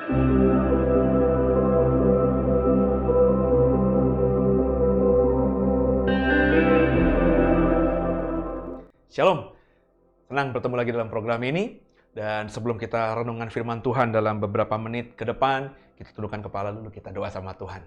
Shalom, senang bertemu lagi dalam program ini. Dan sebelum kita renungan firman Tuhan dalam beberapa menit ke depan, kita tundukkan kepala dulu, kita doa sama Tuhan.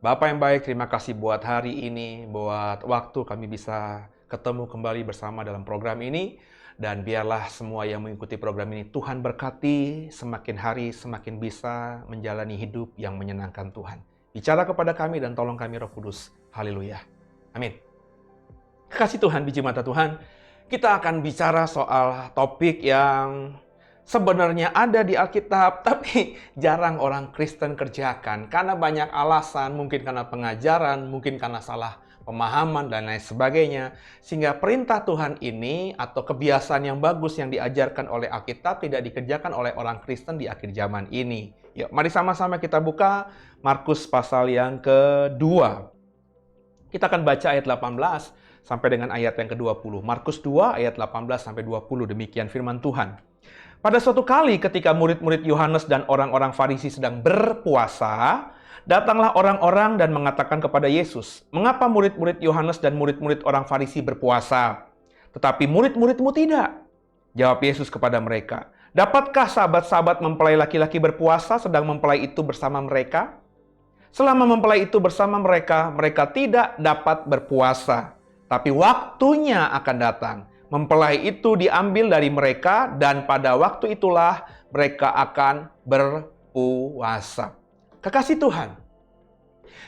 Bapa yang baik, terima kasih buat hari ini, buat waktu kami bisa ketemu kembali bersama dalam program ini. Dan biarlah semua yang mengikuti program ini, Tuhan berkati semakin hari semakin bisa menjalani hidup yang menyenangkan Tuhan. Bicara kepada kami dan tolong kami Roh Kudus. Haleluya. Amin. Kasih Tuhan, biji mata Tuhan. Kita akan bicara soal topik yang sebenarnya ada di Alkitab, tapi jarang orang Kristen kerjakan. Karena banyak alasan, mungkin karena pengajaran, mungkin karena salah pemahaman, dan lain sebagainya. Sehingga perintah Tuhan ini, atau kebiasaan yang bagus yang diajarkan oleh Alkitab, tidak dikerjakan oleh orang Kristen di akhir zaman ini. Yuk, mari sama-sama kita buka Markus pasal yang kedua. Kita akan baca ayat 18. Sampai dengan ayat yang ke-20. Markus 2 ayat 18 sampai 20, demikian firman Tuhan. Pada suatu kali ketika murid-murid Yohanes dan orang-orang Farisi sedang berpuasa, datanglah orang-orang dan mengatakan kepada Yesus, "Mengapa murid-murid Yohanes dan murid-murid orang Farisi berpuasa, tetapi murid-muridmu tidak?" Jawab Yesus kepada mereka, "Dapatkah sahabat-sahabat mempelai laki-laki berpuasa sedang mempelai itu bersama mereka? Selama mempelai itu bersama mereka, mereka tidak dapat berpuasa. Tapi waktunya akan datang. Mempelai itu diambil dari mereka dan pada waktu itulah mereka akan berpuasa." Kekasih Tuhan,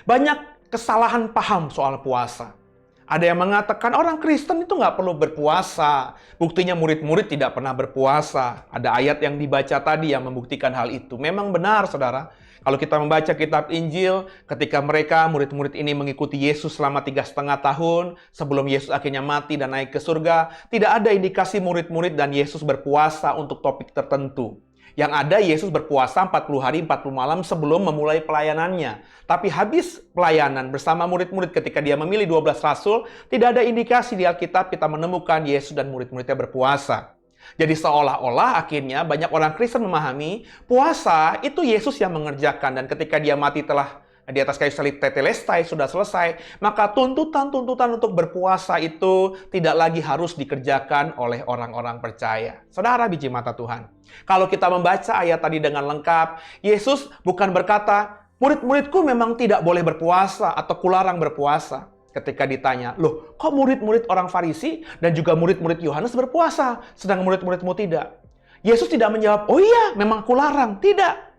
banyak kesalahan paham soal puasa. Ada yang mengatakan orang Kristen itu nggak perlu berpuasa. Buktinya murid-murid tidak pernah berpuasa. Ada ayat yang dibaca tadi yang membuktikan hal itu. Memang benar, saudara. Kalau kita membaca kitab Injil, ketika mereka, murid-murid ini mengikuti Yesus selama 3,5 tahun, sebelum Yesus akhirnya mati dan naik ke surga, tidak ada indikasi murid-murid dan Yesus berpuasa untuk topik tertentu. Yang ada, Yesus berpuasa 40 hari 40 malam sebelum memulai pelayanannya. Tapi habis pelayanan bersama murid-murid ketika dia memilih 12 rasul, tidak ada indikasi di Alkitab kita menemukan Yesus dan murid-muridnya berpuasa. Jadi seolah-olah akhirnya banyak orang Kristen memahami puasa itu Yesus yang mengerjakan, dan ketika dia mati telah di atas kayu salib tetelestai sudah selesai, maka tuntutan-tuntutan untuk berpuasa itu tidak lagi harus dikerjakan oleh orang-orang percaya. Saudara biji mata Tuhan, kalau kita membaca ayat tadi dengan lengkap, Yesus bukan berkata, "Murid-muridku memang tidak boleh berpuasa atau kularang berpuasa." Ketika ditanya, "Loh, kok murid-murid orang Farisi dan juga murid-murid Yohanes berpuasa, sedang murid-muridmu tidak?" Yesus tidak menjawab, "Oh iya, memang kularang." Tidak.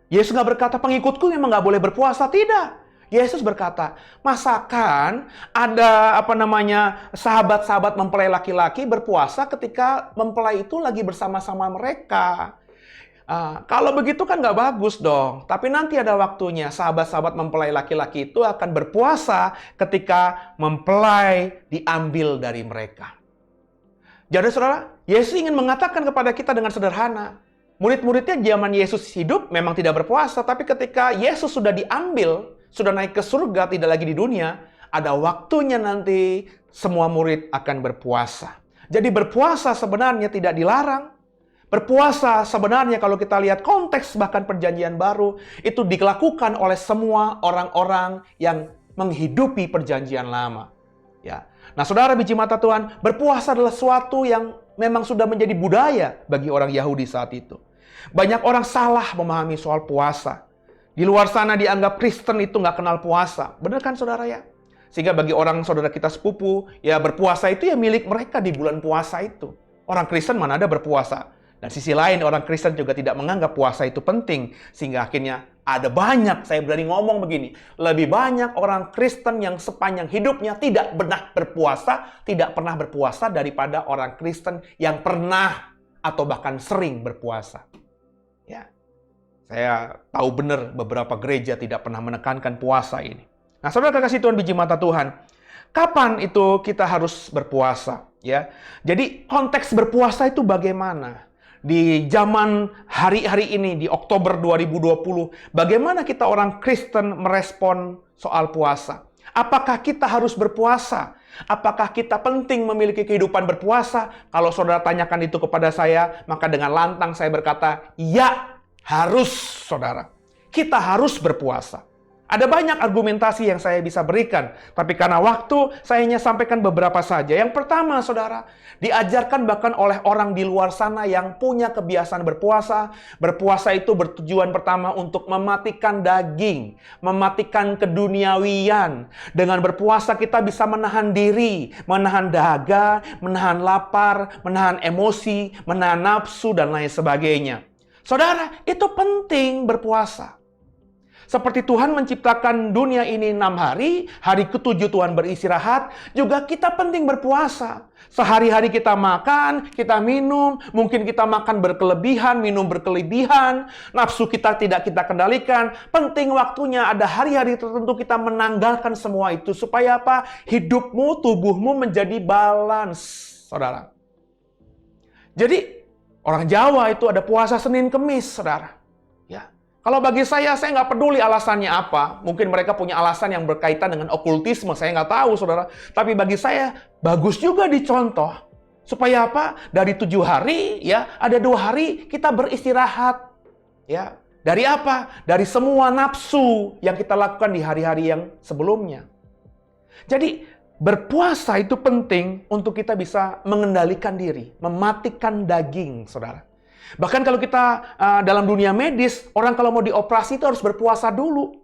Yesus nggak berkata, "Pengikutku memang nggak boleh berpuasa." Tidak. Yesus berkata, masakan ada sahabat-sahabat mempelai laki-laki berpuasa ketika mempelai itu lagi bersama-sama mereka. Kalau begitu kan nggak bagus dong. Tapi nanti ada waktunya sahabat-sahabat mempelai laki-laki itu akan berpuasa ketika mempelai diambil dari mereka. Jadi saudara, Yesus ingin mengatakan kepada kita dengan sederhana. Murid-muridnya zaman Yesus hidup memang tidak berpuasa. Tapi ketika Yesus sudah diambil, sudah naik ke surga, tidak lagi di dunia, ada waktunya nanti semua murid akan berpuasa. Jadi berpuasa sebenarnya tidak dilarang. Berpuasa sebenarnya kalau kita lihat konteks bahkan perjanjian baru, itu dilakukan oleh semua orang-orang yang menghidupi perjanjian lama. Ya. Nah saudara biji mata Tuhan, berpuasa adalah sesuatu yang memang sudah menjadi budaya bagi orang Yahudi saat itu. Banyak orang salah memahami soal puasa. Di luar sana dianggap Kristen itu nggak kenal puasa. Benar kan saudara ya? Sehingga bagi orang saudara kita sepupu, ya berpuasa itu ya milik mereka di bulan puasa itu. Orang Kristen mana ada berpuasa? Dan sisi lain, orang Kristen juga tidak menganggap puasa itu penting. Sehingga akhirnya ada banyak, saya berani ngomong begini, lebih banyak orang Kristen yang sepanjang hidupnya tidak pernah berpuasa daripada orang Kristen yang pernah atau bahkan sering berpuasa. Ya, saya tahu benar beberapa gereja tidak pernah menekankan puasa ini. Nah, saudara kekasih Tuhan biji mata Tuhan, kapan itu kita harus berpuasa? Ya, jadi konteks berpuasa itu bagaimana? Di zaman hari-hari ini, di Oktober 2020, bagaimana kita orang Kristen merespon soal puasa? Apakah kita harus berpuasa? Apakah kita penting memiliki kehidupan berpuasa? Kalau saudara tanyakan itu kepada saya, maka dengan lantang saya berkata, ya, Harus, saudara. Kita harus berpuasa. Ada banyak argumentasi yang saya bisa berikan, tapi karena waktu, saya hanya sampaikan beberapa saja. Yang pertama, saudara, diajarkan bahkan oleh orang di luar sana yang punya kebiasaan berpuasa. Berpuasa itu bertujuan pertama untuk mematikan daging, mematikan keduniawian. Dengan berpuasa kita bisa menahan diri, menahan dahaga, menahan lapar, menahan emosi, menahan nafsu, dan lain sebagainya. Saudara, itu penting berpuasa. Seperti Tuhan menciptakan dunia ini 6 hari, hari ke-7 Tuhan beristirahat, juga kita penting berpuasa. Sehari-hari kita makan, kita minum, mungkin kita makan berkelebihan, minum berkelebihan, nafsu kita tidak kita kendalikan. Penting waktunya ada hari-hari tertentu kita menanggalkan semua itu, supaya apa? Hidupmu, tubuhmu menjadi balance, saudara. Jadi, orang Jawa itu ada puasa Senin Kemis, saudara. Ya. Kalau bagi saya nggak peduli alasannya apa. Mungkin mereka punya alasan yang berkaitan dengan okultisme, saya nggak tahu, saudara. Tapi bagi saya, bagus juga dicontoh. Supaya apa? Dari 7 hari, ya, ada 2 hari kita beristirahat. Ya. Dari apa? Dari semua nafsu yang kita lakukan di hari-hari yang sebelumnya. Jadi, berpuasa itu penting untuk kita bisa mengendalikan diri, mematikan daging, saudara. Bahkan kalau kita dalam dunia medis, orang kalau mau dioperasi itu harus berpuasa dulu.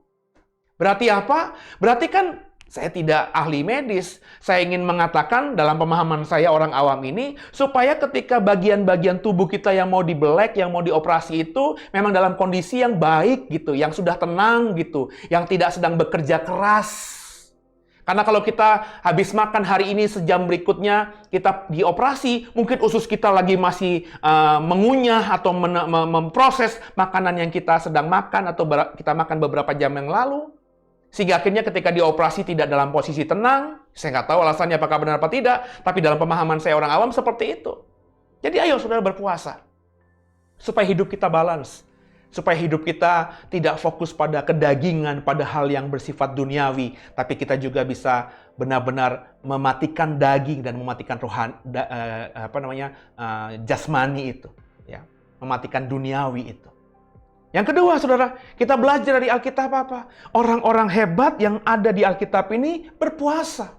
Berarti apa? Berarti kan saya tidak ahli medis. Saya ingin mengatakan dalam pemahaman saya orang awam ini, supaya ketika bagian-bagian tubuh kita yang mau dibelek, yang mau dioperasi itu memang dalam kondisi yang baik gitu, yang sudah tenang gitu, yang tidak sedang bekerja keras. Karena kalau kita habis makan hari ini, sejam berikutnya kita dioperasi, mungkin usus kita lagi masih mengunyah atau memproses makanan yang kita sedang makan atau kita makan beberapa jam yang lalu. Sehingga akhirnya ketika dioperasi tidak dalam posisi tenang. Saya nggak tahu alasannya apakah benar apa tidak, tapi dalam pemahaman saya orang awam seperti itu. Jadi ayo saudara berpuasa. Supaya hidup kita balance. Supaya hidup kita tidak fokus pada kedagingan, pada hal yang bersifat duniawi, tapi kita juga bisa benar-benar mematikan daging dan mematikan jasmani itu, ya, mematikan duniawi itu. Yang kedua, saudara, kita belajar dari Alkitab apa? Orang-orang hebat yang ada di Alkitab ini berpuasa.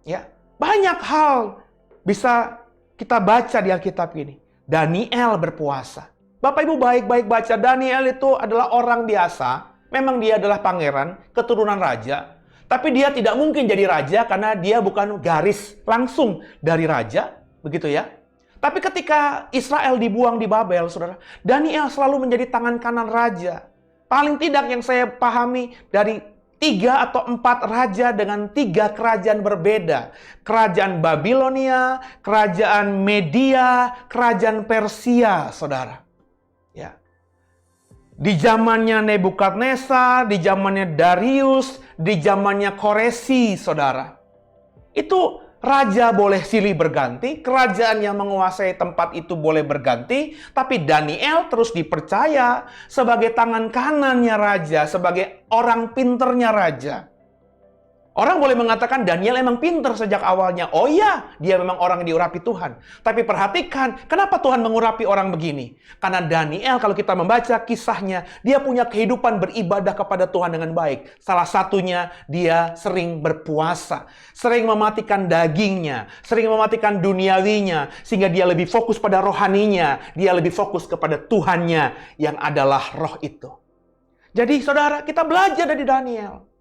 Ya, banyak hal bisa kita baca di Alkitab ini. Daniel berpuasa. Bapak Ibu baik-baik baca, Daniel itu adalah orang biasa. Memang dia adalah pangeran, keturunan raja. Tapi dia tidak mungkin jadi raja karena dia bukan garis langsung dari raja. Begitu ya. Tapi ketika Israel dibuang di Babel, saudara, Daniel selalu menjadi tangan kanan raja. Paling tidak yang saya pahami dari 3 atau 4 raja dengan 3 kerajaan berbeda. Kerajaan Babilonia, kerajaan Media, kerajaan Persia, saudara. Ya. Di zamannya Nebukadnezar, di zamannya Darius, di zamannya Koresi, saudara. Itu raja boleh silih berganti, kerajaan yang menguasai tempat itu boleh berganti, tapi Daniel terus dipercaya sebagai tangan kanannya raja, sebagai orang pinternya raja. Orang boleh mengatakan Daniel emang pinter sejak awalnya. Oh iya, dia memang orang yang diurapi Tuhan. Tapi perhatikan, kenapa Tuhan mengurapi orang begini? Karena Daniel, kalau kita membaca kisahnya, dia punya kehidupan beribadah kepada Tuhan dengan baik. Salah satunya, dia sering berpuasa. Sering mematikan dagingnya. Sering mematikan duniawinya. Sehingga dia lebih fokus pada rohaninya. Dia lebih fokus kepada Tuhannya yang adalah roh itu. Jadi saudara, kita belajar dari Daniel.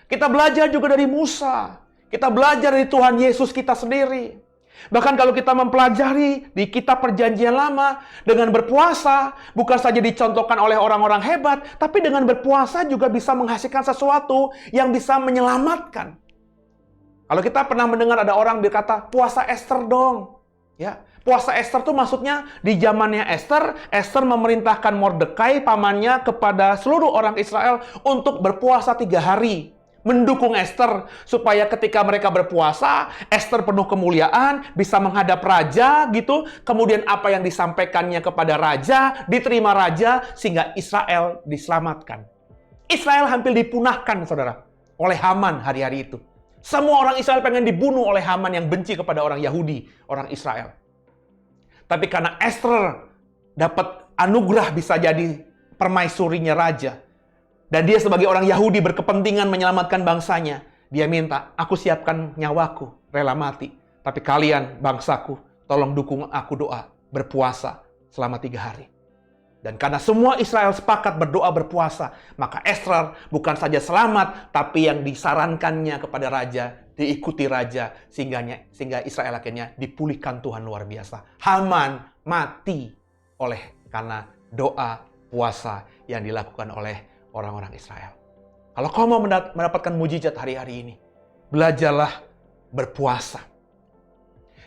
Kita belajar juga dari Musa. Kita belajar dari Tuhan Yesus kita sendiri. Bahkan kalau kita mempelajari di kitab Perjanjian Lama, dengan berpuasa, bukan saja dicontohkan oleh orang-orang hebat, tapi dengan berpuasa juga bisa menghasilkan sesuatu yang bisa menyelamatkan. Kalau kita pernah mendengar ada orang berkata, puasa Esther dong. Ya, puasa Esther itu maksudnya di zamannya Esther, Esther memerintahkan Mordekai, pamannya, kepada seluruh orang Israel untuk berpuasa 3 hari. Mendukung Esther supaya ketika mereka berpuasa, Esther penuh kemuliaan, bisa menghadap raja gitu. Kemudian apa yang disampaikannya kepada raja, diterima raja, sehingga Israel diselamatkan. Israel hampir dipunahkan, saudara, oleh Haman hari-hari itu. Semua orang Israel pengen dibunuh oleh Haman yang benci kepada orang Yahudi, orang Israel. Tapi karena Esther dapat anugerah bisa jadi permaisurinya raja. Dan dia sebagai orang Yahudi berkepentingan menyelamatkan bangsanya. Dia minta, aku siapkan nyawaku, rela mati. Tapi kalian, bangsaku, tolong dukung aku doa, berpuasa selama 3 hari. Dan karena semua Israel sepakat berdoa berpuasa, maka Esra bukan saja selamat, tapi yang disarankannya kepada raja, diikuti raja, sehingga Israel akhirnya dipulihkan Tuhan luar biasa. Haman mati karena doa puasa yang dilakukan oleh orang-orang Israel. Kalau kau mau mendapatkan mujizat hari-hari ini, belajarlah berpuasa.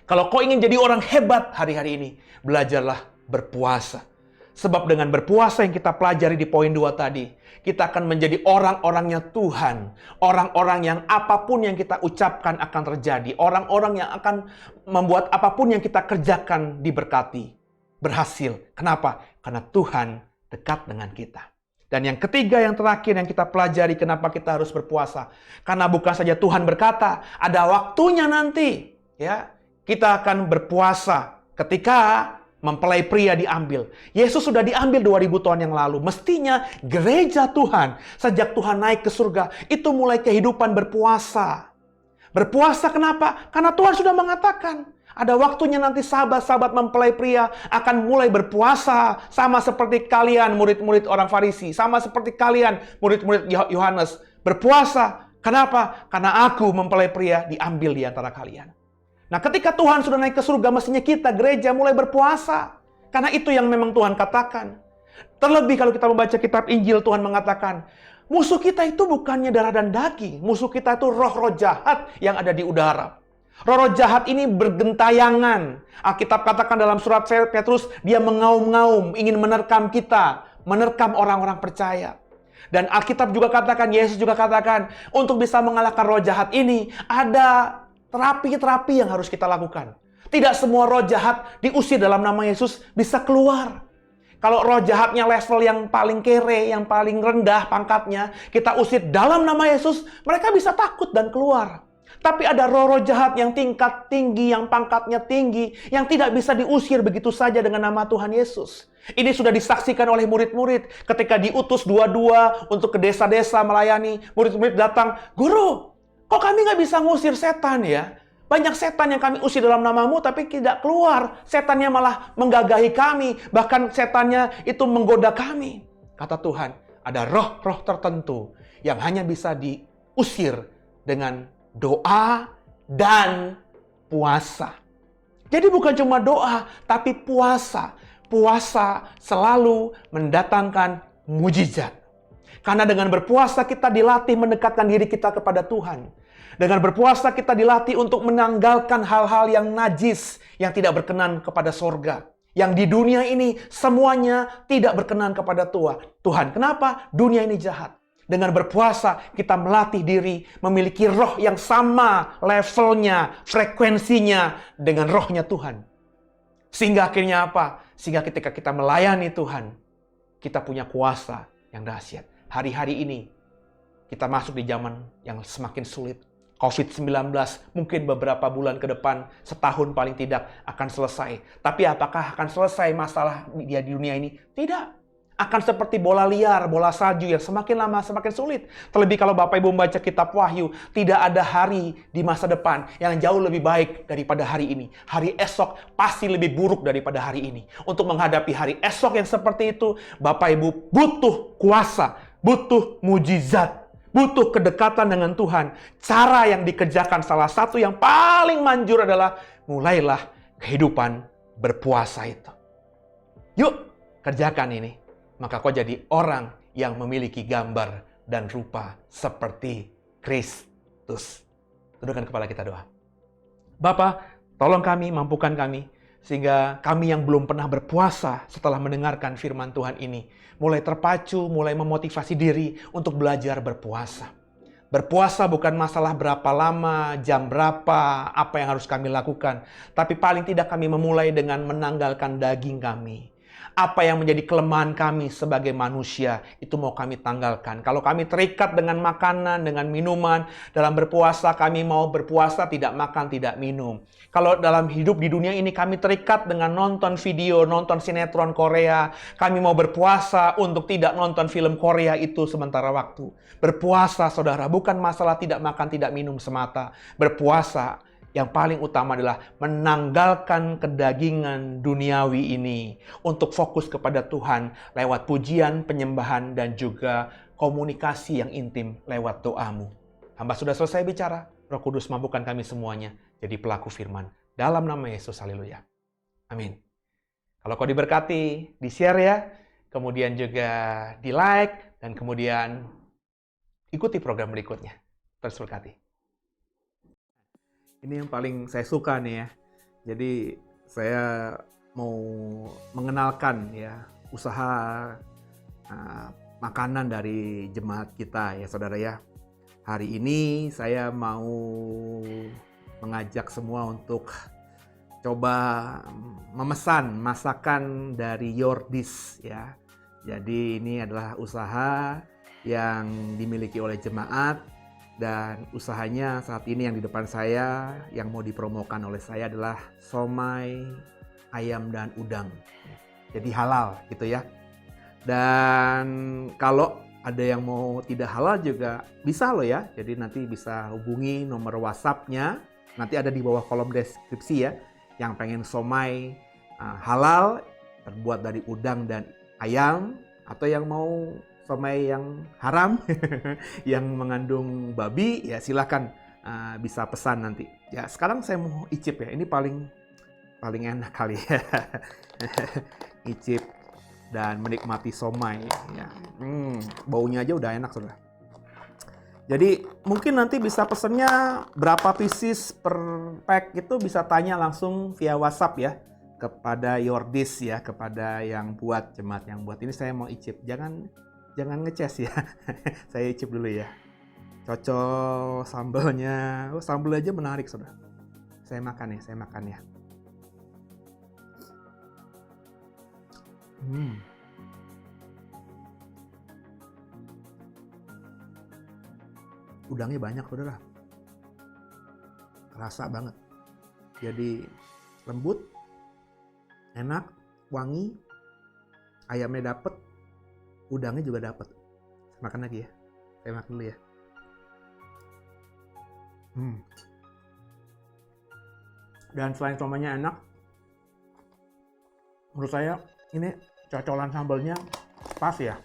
Kalau kau ingin jadi orang hebat hari-hari ini, belajarlah berpuasa. Sebab dengan berpuasa yang kita pelajari di poin 2 tadi, kita akan menjadi orang-orangnya Tuhan. Orang-orang yang apapun yang kita ucapkan akan terjadi. Orang-orang yang akan membuat apapun yang kita kerjakan diberkati. Berhasil. Kenapa? Karena Tuhan dekat dengan kita. Dan yang ketiga, yang terakhir yang kita pelajari kenapa kita harus berpuasa. Karena bukan saja Tuhan berkata, ada waktunya nanti. Ya, kita akan berpuasa ketika mempelai pria diambil. Yesus sudah diambil 2000 tahun yang lalu. Mestinya gereja Tuhan, sejak Tuhan naik ke surga, itu mulai kehidupan berpuasa. Berpuasa kenapa? Karena Tuhan sudah mengatakan, ada waktunya nanti sahabat-sahabat mempelai pria akan mulai berpuasa. Sama seperti kalian murid-murid orang Farisi. Sama seperti kalian murid-murid Yohanes. Berpuasa. Kenapa? Karena aku mempelai pria diambil di antara kalian. Nah, ketika Tuhan sudah naik ke surga, mestinya kita gereja mulai berpuasa. Karena itu yang memang Tuhan katakan. Terlebih kalau kita membaca kitab Injil, Tuhan mengatakan, musuh kita itu bukannya darah dan daging. Musuh kita itu roh-roh jahat yang ada di udara. Roh-roh jahat ini bergentayangan. Alkitab katakan dalam surat Petrus, dia mengaum-ngaum, ingin menerkam kita, menerkam orang-orang percaya. Dan Alkitab juga katakan, Yesus juga katakan, untuk bisa mengalahkan roh jahat ini, ada terapi-terapi yang harus kita lakukan. Tidak semua roh jahat diusir dalam nama Yesus bisa keluar. Kalau roh jahatnya level yang paling kere, yang paling rendah pangkatnya, kita usir dalam nama Yesus, mereka bisa takut dan keluar. Tapi ada roh-roh jahat yang tingkat tinggi, yang pangkatnya tinggi, yang tidak bisa diusir begitu saja dengan nama Tuhan Yesus. Ini sudah disaksikan oleh murid-murid ketika diutus dua-dua untuk ke desa-desa melayani. Murid-murid datang, Guru, kok kami nggak bisa ngusir setan ya? Banyak setan yang kami usir dalam namamu tapi tidak keluar. Setannya malah menggagahi kami, bahkan setannya itu menggoda kami. Kata Tuhan, ada roh-roh tertentu yang hanya bisa diusir dengan doa dan puasa. Jadi bukan cuma doa, tapi puasa. Puasa selalu mendatangkan mujizat. Karena dengan berpuasa kita dilatih mendekatkan diri kita kepada Tuhan. Dengan berpuasa kita dilatih untuk menanggalkan hal-hal yang najis, yang tidak berkenan kepada sorga. Yang di dunia ini semuanya tidak berkenan kepada Tuhan. Kenapa? Dunia ini jahat. Dengan berpuasa, kita melatih diri memiliki roh yang sama levelnya, frekuensinya dengan rohnya Tuhan. Sehingga akhirnya apa? Sehingga ketika kita melayani Tuhan, kita punya kuasa yang dahsyat. Hari-hari ini, kita masuk di zaman yang semakin sulit. COVID-19 mungkin beberapa bulan ke depan, setahun paling tidak akan selesai. Tapi apakah akan selesai masalah di dunia ini? Tidak. Akan seperti bola liar, bola salju yang semakin lama semakin sulit. Terlebih kalau Bapak Ibu membaca kitab Wahyu, tidak ada hari di masa depan yang jauh lebih baik daripada hari ini. Hari esok pasti lebih buruk daripada hari ini. Untuk menghadapi hari esok yang seperti itu, Bapak Ibu butuh kuasa, butuh mujizat, butuh kedekatan dengan Tuhan. Cara yang dikerjakan salah satu yang paling manjur adalah mulailah kehidupan berpuasa itu. Yuk, kerjakan ini. Maka kau jadi orang yang memiliki gambar dan rupa seperti Kristus. Tundukkan kepala kita doa. Bapa, tolong kami, mampukan kami, sehingga kami yang belum pernah berpuasa setelah mendengarkan firman Tuhan ini, mulai terpacu, mulai memotivasi diri untuk belajar berpuasa. Berpuasa bukan masalah berapa lama, jam berapa, apa yang harus kami lakukan. Tapi paling tidak kami memulai dengan menanggalkan daging kami. Apa yang menjadi kelemahan kami sebagai manusia, itu mau kami tanggalkan. Kalau kami terikat dengan makanan, dengan minuman, dalam berpuasa kami mau berpuasa, tidak makan, tidak minum. Kalau dalam hidup di dunia ini kami terikat dengan nonton video, nonton sinetron Korea, kami mau berpuasa untuk tidak nonton film Korea itu sementara waktu. Berpuasa, saudara, bukan masalah tidak makan, tidak minum semata. Berpuasa yang paling utama adalah menanggalkan kedagingan duniawi ini untuk fokus kepada Tuhan lewat pujian, penyembahan, dan juga komunikasi yang intim lewat doamu. Hamba sudah selesai bicara. Roh Kudus mampukan kami semuanya jadi pelaku firman. Dalam nama Yesus, haleluya. Amin. Kalau kau diberkati, di-share ya. Kemudian juga di-like. Dan kemudian ikuti program berikutnya. Terus berkati. Ini yang paling saya suka nih ya. Jadi saya mau mengenalkan ya usaha makanan dari jemaat kita ya saudara ya. Hari ini saya mau mengajak semua untuk coba memesan masakan dari Yordis ya. Jadi ini adalah usaha yang dimiliki oleh jemaat. Dan usahanya saat ini yang di depan saya, yang mau dipromokan oleh saya adalah somai, ayam, dan udang. Jadi halal gitu ya. Dan kalau ada yang mau tidak halal juga bisa loh ya. Jadi nanti bisa hubungi nomor WhatsApp-nya. Nanti ada di bawah kolom deskripsi ya. Yang pengen somai halal, terbuat dari udang dan ayam. Atau yang mau somai yang haram, yang mengandung babi, ya silakan bisa pesan nanti. Ya sekarang saya mau icip ya, ini paling enak kali ya, icip dan menikmati somai. Ya. Baunya aja udah enak sudah. Jadi mungkin nanti bisa pesennya berapa pieces per pack itu bisa tanya langsung via WhatsApp ya kepada Yordis ya, kepada yang buat jemaat yang buat ini. Saya mau icip, jangan ngeces ya. Saya icip dulu ya. Cocok sambalnya. Oh, sambal aja menarik, saudara. Saya makan ya. Udangnya banyak, saudara. Rasa banget. Jadi lembut, enak, wangi, ayamnya dapet, udangnya juga dapat. Saya makan lagi ya. Saya makan dulu ya. Dan selain somanya enak, menurut saya ini cocolan sambalnya pas ya.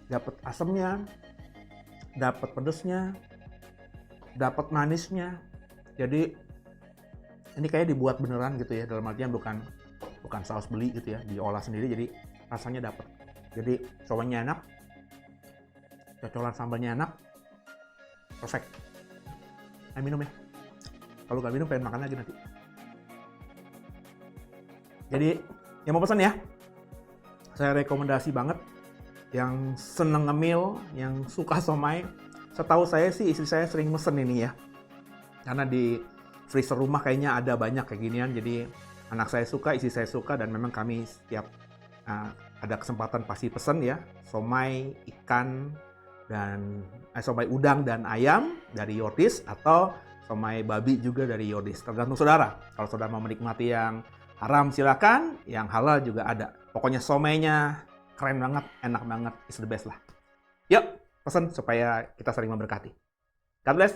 Dapat asamnya, dapat pedesnya, dapat manisnya. Jadi ini kayak dibuat beneran gitu ya. Dalam artian bukan saus beli gitu ya, diolah sendiri jadi rasanya dapat. Jadi somanya enak, cocolan sambalnya enak, perfect. Ayo minum ya. Kalau nggak minum pengen makan lagi nanti. Jadi yang mau pesan ya, saya rekomendasi banget. Yang seneng ngemil, yang suka somai. Setahu saya sih istri saya sering mesen ini ya. Karena di freezer rumah kayaknya ada banyak kayak ginian. Jadi anak saya suka, istri saya suka, dan memang kami setiap ada kesempatan pasti pesen ya. Somai ikan dan somai udang dan ayam dari Yordis, atau somai babi juga dari Yordis. Tergantung saudara. Kalau saudara mau menikmati yang haram silakan, yang halal juga ada. Pokoknya somainya keren banget, enak banget, is the best lah. Yuk, pesen supaya kita saling memberkati. God bless.